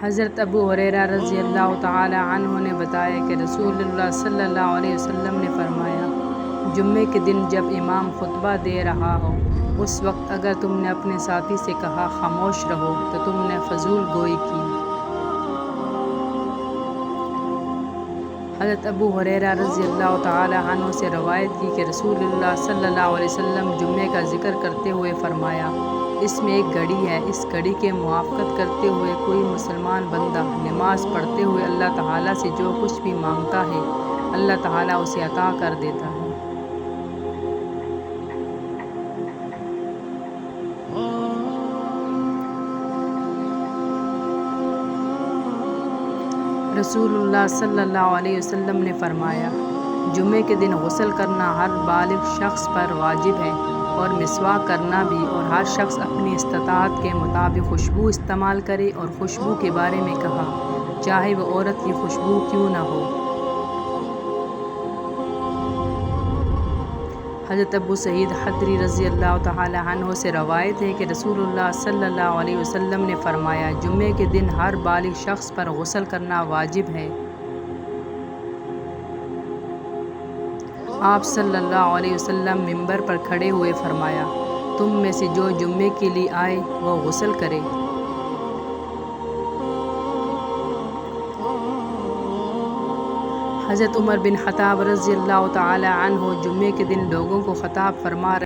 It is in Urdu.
حضرت ابو ہریرہ رضی اللہ تعالی عنہ نے بتایا کہ رسول اللہ صلی اللہ علیہ وسلم نے فرمایا، جمعے کے دن جب امام خطبہ دے رہا ہو اس وقت اگر تم نے اپنے ساتھی سے کہا خاموش رہو تو تم نے فضول گوئی کی۔ حضرت ابو ہریرہ رضی اللہ تعالی عنہ سے روایت کی کہ رسول اللہ صلی اللہ علیہ وسلم جمعے کا ذکر کرتے ہوئے فرمایا، اس میں ایک گھڑی ہے، اس گھڑی کے موافقت کرتے ہوئے کوئی مسلمان بندہ نماز پڑھتے ہوئے اللہ تعالیٰ سے جو کچھ بھی مانگتا ہے اللہ تعالیٰ اسے عطا کر دیتا ہے۔ رسول اللہ صلی اللہ علیہ وسلم نے فرمایا، جمعے کے دن غسل کرنا ہر بالغ شخص پر واجب ہے اور مسواک کرنا بھی، اور ہر شخص اپنی استطاعت کے مطابق خوشبو استعمال کرے، اور خوشبو کے بارے میں کہا چاہے وہ عورت کی خوشبو کیوں نہ ہو۔ حضرت ابو سعید خدری رضی اللہ تعالی عنہ سے روایت ہے کہ رسول اللہ صلی اللہ علیہ وسلم نے فرمایا، جمعے کے دن ہر بالغ شخص پر غسل کرنا واجب ہے۔ آپ صلی اللہ علیہ وسلم منبر پر کھڑے ہوئے فرمایا، تم میں سے جو جمعے کے لیے آئے وہ غسل کرے۔ حضرت عمر بن خطاب رضی اللہ تعالی عنہ جمعے کے دن لوگوں کو خطاب فرما